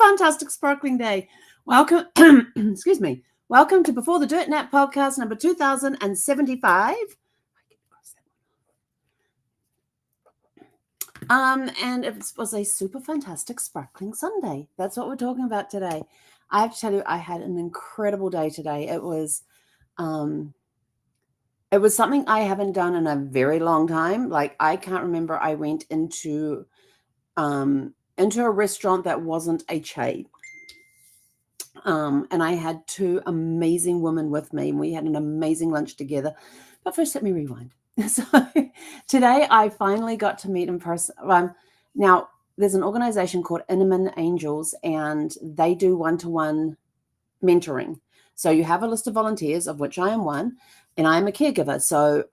fantastic sparkling day. Welcome, excuse me. Welcome to Before the Dirt Nap podcast number 2075. And it was a super fantastic sparkling Sunday. That's what we're talking about today. I have to tell you, I had an incredible day today. It was something I haven't done in a very long time. Like, I can't remember I went into a restaurant that wasn't a chain. And I had two amazing women with me, and we had an amazing lunch together. But first, let me rewind. So today I finally got to meet in person. Now, there's an organization called Inman Angels, and they do one-to-one mentoring. So you have a list of volunteers, of which I am one, and I am a caregiver. So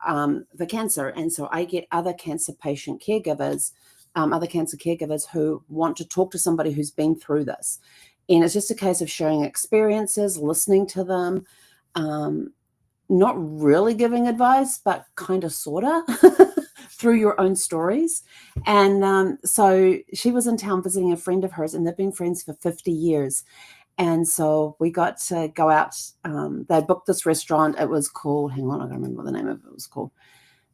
for cancer, and so I get other cancer patient caregivers, other cancer caregivers who want to talk to somebody who's been through this. And it's just a case of sharing experiences, listening to them, not really giving advice, but kind of, sort of, through your own stories. And so she was in town visiting a friend of hers, and they've been friends for 50 years. And so we got to go out. They booked this restaurant. It was called, hang on, I don't remember what the name of it was called.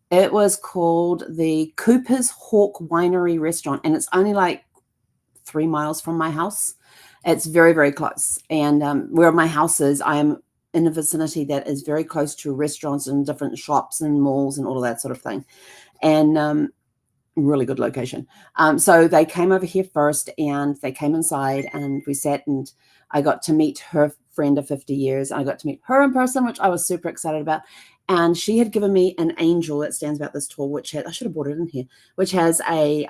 It was called the Cooper's Hawk Winery Restaurant, and it's only like 3 miles from my house. It's very, very close. And where my house is, I am in a vicinity that is very close to restaurants and different shops and malls and all of that sort of thing. And really good location. So they came over here first, and they came inside, and we sat, and I got to meet her friend of 50 years. I got to meet her in person, which I was super excited about. And she had given me an angel that stands about this tall, which had, I should have brought it in here, which has a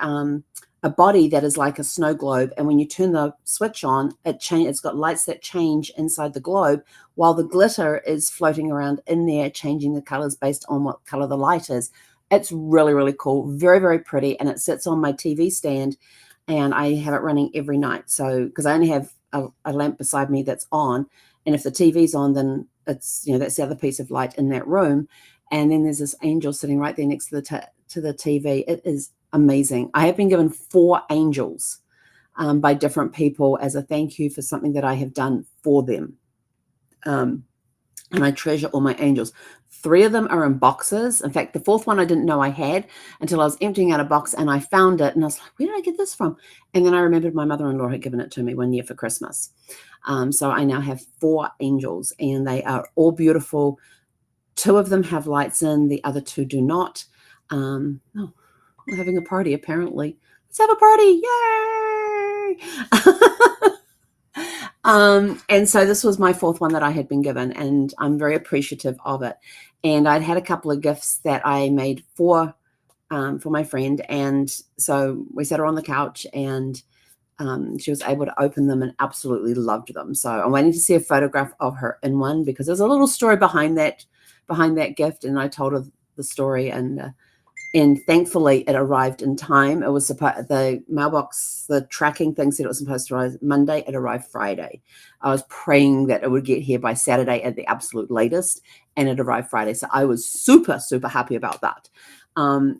body that is like a snow globe. And when you turn the switch on, it's got lights that change inside the globe, while the glitter is floating around in there, changing the colors based on what color the light is. It's really, really cool. Very, very pretty. And it sits on my TV stand, and I have it running every night. So, because I only have a lamp beside me that's on. And if the TV's on, then it's, that's the other piece of light in that room. And then there's this angel sitting right there next to the TV. It is amazing. I have been given 4 angels by different people as a thank you for something that I have done for them. And I treasure all my angels. 3 of them are in boxes. In fact, the 4th one I didn't know I had until I was emptying out a box, and I found it, and I was like, where did I get this from? And then I remembered my mother-in-law had given it to me one year for Christmas. So I now have 4 angels, and they are all beautiful. 2 of them have lights in, the other 2 do not. Oh, we're having a party, apparently. Let's have a party. Yay! And so this was my 4th one that I had been given, and I'm very appreciative of it. And I'd had a couple of gifts that I made for my friend. And so we sat her on the couch, and she was able to open them and absolutely loved them. So I'm waiting to see a photograph of her in one, because there's a little story behind that gift. And I told her the story, and thankfully it arrived in time. It was the mailbox, the tracking thing said it was supposed to arrive Monday. It arrived Friday. I was praying that it would get here by Saturday at the absolute latest, and it arrived Friday. So I was super, super happy about that.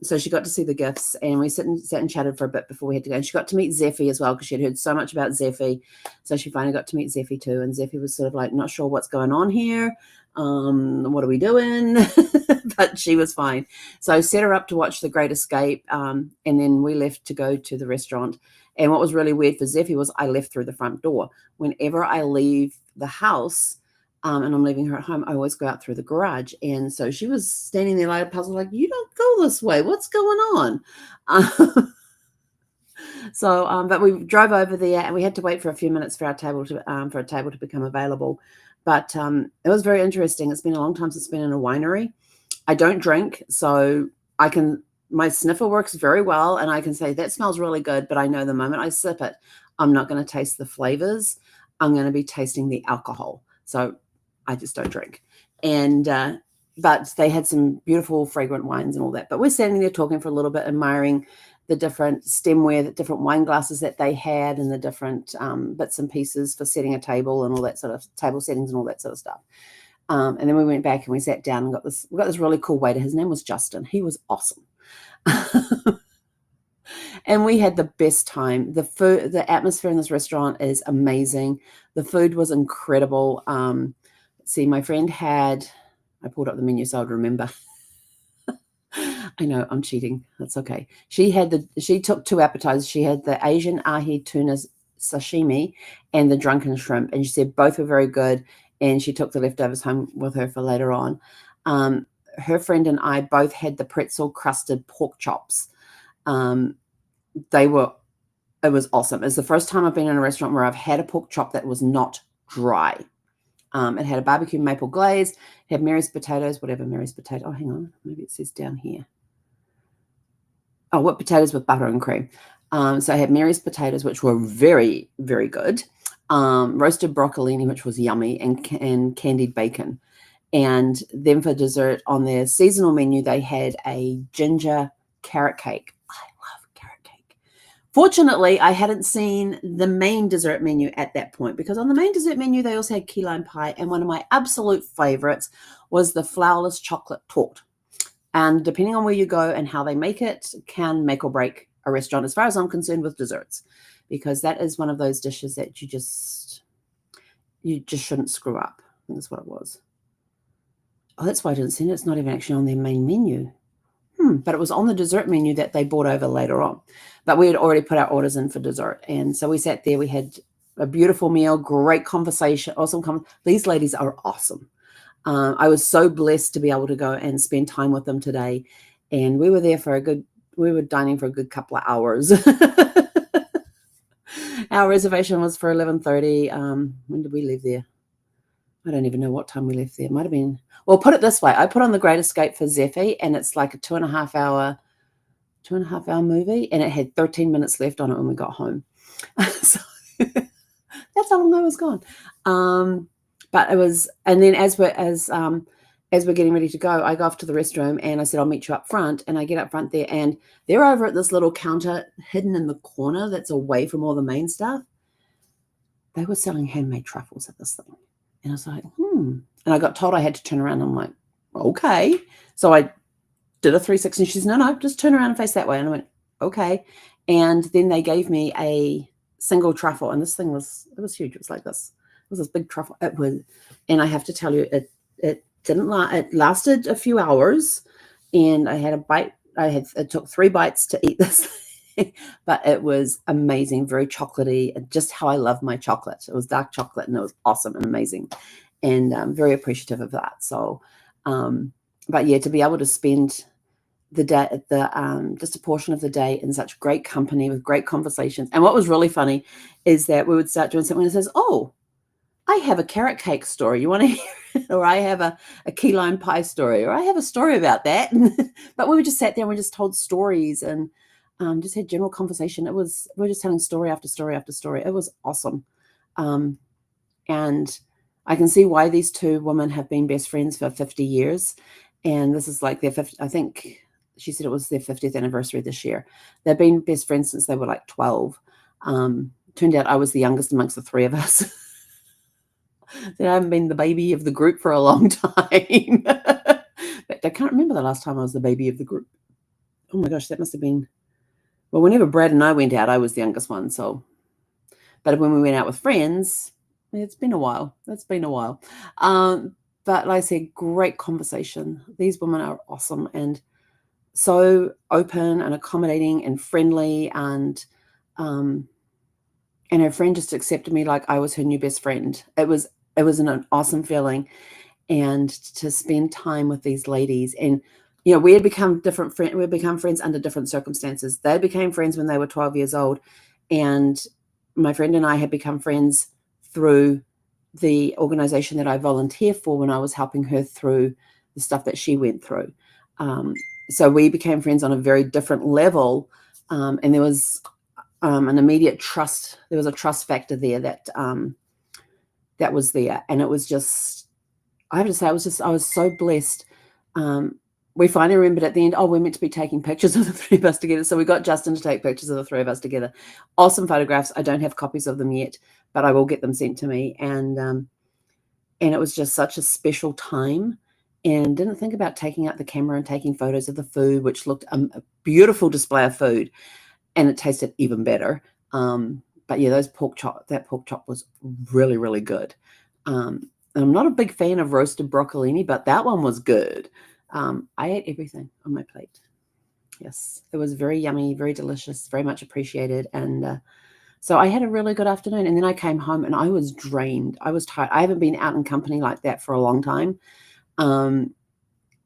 So she got to see the gifts, and we sat and chatted for a bit before we had to go. And she got to meet Zeffie as well, because she had heard so much about Zeffie. So she finally got to meet Zeffie too. And Zeffie was sort of like, not sure what's going on here. What are we doing? But she was fine. So I set her up to watch The Great Escape. And then we left to go to the restaurant. And what was really weird for Zeffie was I left through the front door. Whenever I leave the house, and I'm leaving her at home, I always go out through the garage. And so she was standing there like a puzzle, like, you don't go this way. What's going on? But we drove over there, and we had to wait for a few minutes for a table to become available. But it was very interesting. It's been a long time since I've been in a winery. I don't drink, so my sniffer works very well, and I can say that smells really good, but I know the moment I sip it, I'm not going to taste the flavors. I'm going to be tasting the alcohol. So I just don't drink. And but they had some beautiful fragrant wines and all that. But we're standing there talking for a little bit, admiring the different stemware, the different wine glasses that they had, and the different bits and pieces for setting a table and all that sort of table settings and all that sort of stuff. And then we went back and we sat down and we got this really cool waiter. His name was Justin. He was awesome. And we had the best time. The food, the atmosphere in this restaurant is amazing. The food was incredible. See, my friend had, I pulled up the menu so I'd remember. I know I'm cheating. That's okay. She took 2 appetizers. She had the Asian ahi tuna sashimi and the drunken shrimp. And she said both were very good. And she took the leftovers home with her for later on. Her friend and I both had the pretzel crusted pork chops. It was awesome. It's the first time I've been in a restaurant where I've had a pork chop that was not dry. It had a barbecue maple glaze, it had Mary's potatoes, whatever Mary's potato. Oh, hang on. Maybe it says down here. Oh, whipped potatoes with butter and cream. So I had Mary's potatoes, which were very, very good. Roasted broccolini, which was yummy, and candied bacon. And then for dessert on their seasonal menu, they had a ginger carrot cake. I love carrot cake. Fortunately, I hadn't seen the main dessert menu at that point, because on the main dessert menu, they also had key lime pie. And one of my absolute favorites was the flourless chocolate torte. And depending on where you go and how they make it, can make or break a restaurant, as far as I'm concerned, with desserts, because that is one of those dishes that you just shouldn't screw up. I think that's what it was. Oh, that's why I didn't see it. It's not even actually on their main menu. But it was on the dessert menu that they brought over later on. But we had already put our orders in for dessert. And so we sat there. We had a beautiful meal, great conversation, awesome. These ladies are awesome. I was so blessed to be able to go and spend time with them today. And we were there we were dining for a good couple of hours. Our reservation was for 11:30. When did we leave there? I don't even know what time we left there. It might have been, well, put it this way. I put on The Great Escape for Zephy, and it's like a 2.5 hour movie, and it had 13 minutes left on it when we got home. So that's how long I was gone. But it was, and then as we're getting ready to go, I go off to the restroom and I said, I'll meet you up front. And I get up front there, and they're over at this little counter hidden in the corner that's away from all the main stuff. They were selling handmade truffles at this thing. And I was like, And I got told I had to turn around. I'm like, okay. So I did a 360. And she says, no, just turn around and face that way. And I went, okay. And then they gave me a single truffle. And this thing was huge. It was like this. It was this big truffle. It was, and I have to tell you, it lasted a few hours. And I had a bite. It took 3 bites to eat this thing. But it was amazing, very chocolatey, just how I love my chocolate. It was dark chocolate, and it was awesome and amazing, and I'm very appreciative of that. So, but yeah, to be able to spend the day, just a portion of the day in such great company with great conversations. And what was really funny is that we would start doing something that says, oh, I have a carrot cake story. You want to hear it? Or I have a key lime pie story, or I have a story about that. But we just sat there and we just told stories and just had general conversation. We're just telling story after story after story. It was awesome. And I can see why these 2 women have been best friends for 50 years. And this is like their 50, I think she said it was their 50th anniversary this year. They've been best friends since they were like 12. Turned out I was the youngest amongst the 3 of us. I haven't been the baby of the group for a long time. But I can't remember the last time I was the baby of the group. Oh my gosh, that must have been, well, whenever Brad and I went out, I was the youngest one. So, but when we went out with friends, it's been a while. That's been a while. But like I said, great conversation. These women are awesome and so open and accommodating and friendly. And her friend just accepted me like I was her new best friend. It was an awesome feeling. And to spend time with these ladies, and we had become friends under different circumstances. They became friends when they were 12 years old, and my friend and I had become friends through the organization that I volunteer for when I was helping her through the stuff that she went through. So we became friends on a very different level, and there was an immediate trust. There was a trust factor there that was there, and it was just, I have to say, I was so blessed. We finally remembered at the end, we're meant to be taking pictures of the 3 of us together. So we got Justin to take pictures of the 3 of us together. Awesome photographs. I don't have copies of them yet, but I will get them sent to me. And it was just such a special time, and didn't think about taking out the camera and taking photos of the food, which looked a beautiful display of food. and it tasted even better. But yeah, that pork chop was really, really good. And I'm not a big fan of roasted broccolini, but that one was good. I ate everything on my plate. Yes, it was very yummy, very delicious, very much appreciated. And so I had a really good afternoon. And then I came home and I was drained. I was tired. I haven't been out in company like that for a long time.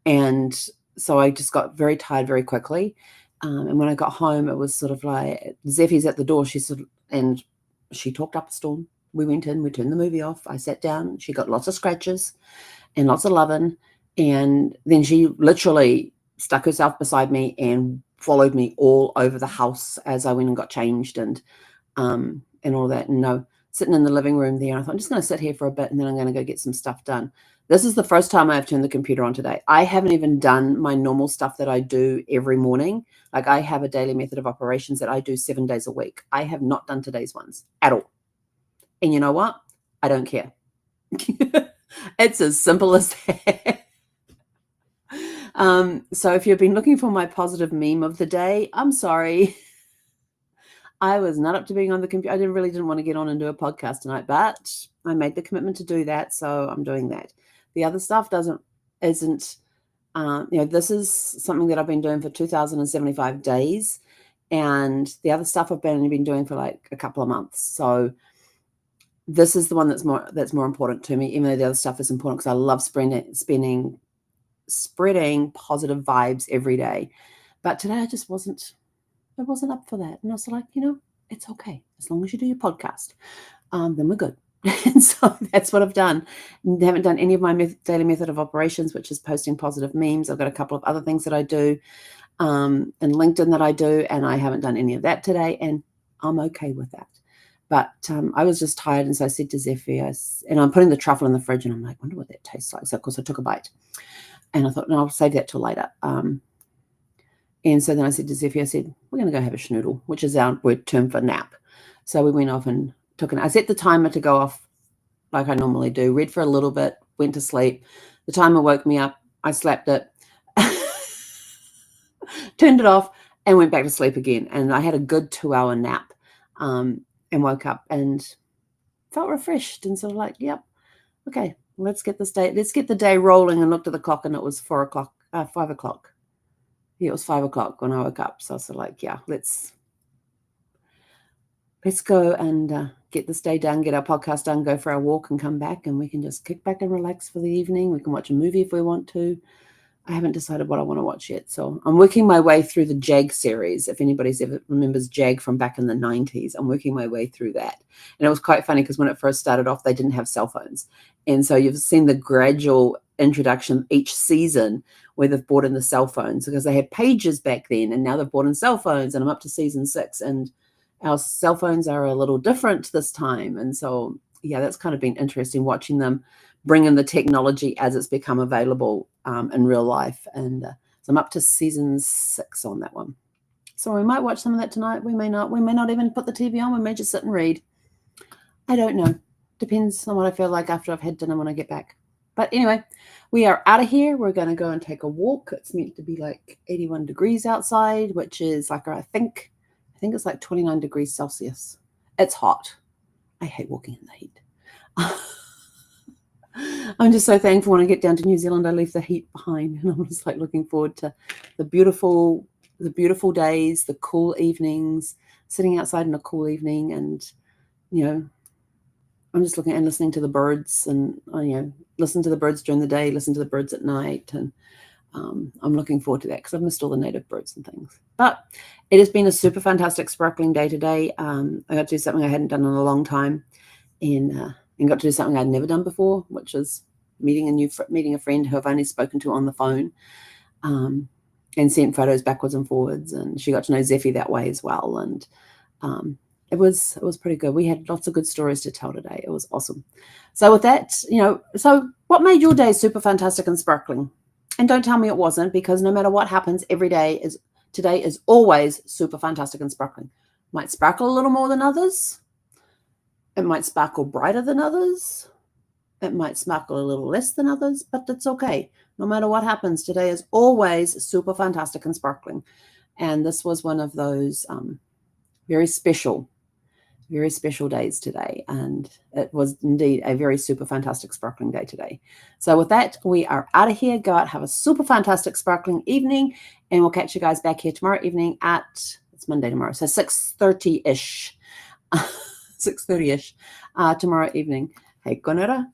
And so I just got very tired very quickly. And when I got home, it was sort of like Zeffie's at the door. And she talked up a storm. We went in, we turned the movie off. I sat down. She got lots of scratches and lots of loving. And then she literally stuck herself beside me and followed me all over the house as I went and got changed and all that. And sitting in the living room there, I thought, I'm just going to sit here for a bit and then I'm going to go get some stuff done. This is the first time I've turned the computer on today. I haven't even done my normal stuff that I do every morning. Like I have a daily method of operations that I do 7 days a week. I have not done today's ones at all. And you know what? I don't care. It's as simple as that. So if you've been looking for my positive meme of the day, I'm sorry. I was not up to being on the computer. I really didn't want to get on and do a podcast tonight, but I made the commitment to do that, so I'm doing that. The other stuff isn't. This is something that I've been doing for 2,075 days, and the other stuff I've only been doing for like a couple of months. So this is the one that's more important to me, even though the other stuff is important because I love spreading positive vibes every day. But today I just wasn't up for that. And I was like, it's okay. As long as you do your podcast, then we're good. And so that's what I've done. I haven't done any of my daily method of operations, which is posting positive memes. I've got a couple of other things that I do and LinkedIn that I do, and I haven't done any of that today, and I'm okay with that. But I was just tired, and so I said to Zeffie, and I'm putting the truffle in the fridge, and I'm like, I wonder what that tastes like. So, of course, I took a bite, and I thought, no, I'll save that till later. And so then I said to Zeffie, I said, we're going to go have a schnoodle, which is our word term for nap. So we went off and I set the timer to go off like I normally do, read for a little bit, went to sleep. The timer woke me up. I slapped it, turned it off, and went back to sleep again. And I had a good 2-hour nap and woke up and felt refreshed and sort of like, yep, okay, let's get the day rolling, and looked at the clock, and it was 5 o'clock. Yeah, it was 5 o'clock when I woke up. So I was sort of like, yeah, let's go and get this day done, get our podcast done, go for our walk and come back, and we can just kick back and relax for the evening. We can watch a movie if we want to. I haven't decided what I want to watch yet. So I'm working my way through the Jag series. If anybody's ever remembers Jag from back in the 90s, I'm working my way through that. And it was quite funny because when it first started off, they didn't have cell phones. And so you've seen the gradual introduction each season where they've brought in the cell phones, because they had pages back then, and now they've brought in cell phones, and I'm up to season 6, and our cell phones are a little different this time. And so, yeah, that's kind of been interesting watching them bring in the technology as it's become available in real life. And so I'm up to season 6 on that one. So we might watch some of that tonight. We may not. We may not even put the TV on. We may just sit and read. I don't know. Depends on what I feel like after I've had dinner when I get back. But anyway, we are out of here. We're going to go and take a walk. It's meant to be like 81 degrees outside, which is like, I think it's like 29 degrees Celsius. It's hot. I hate walking in the heat. I'm just so thankful when I get down to New Zealand, I leave the heat behind, and I'm just like looking forward to the beautiful days, the cool evenings, sitting outside in a cool evening, and I'm just looking and listening to the birds, and listen to the birds during the day, listen to the birds at night, and I'm looking forward to that because I've missed all the native birds and things. But it has been a super fantastic sparkling day today. I got to do something I hadn't done in a long time, and got to do something I'd never done before, which is meeting a friend who I've only spoken to on the phone, and sent photos backwards and forwards. And she got to know Zeffie that way as well. And it was pretty good. We had lots of good stories to tell today. It was awesome. So with that, so what made your day super fantastic and sparkling? And don't tell me it wasn't, because no matter what happens, today is always super fantastic and sparkling. Might sparkle a little more than others. It might sparkle brighter than others. It might sparkle a little less than others, but that's okay. No matter what happens, today is always super fantastic and sparkling. And this was one of those very special days today. And it was indeed a very super fantastic sparkling day today. So with that, we are out of here. Go out, have a super fantastic sparkling evening, and we'll catch you guys back here tomorrow evening at, it's Monday tomorrow, so 6:30-ish. 6:30-ish tomorrow evening. Hei konera.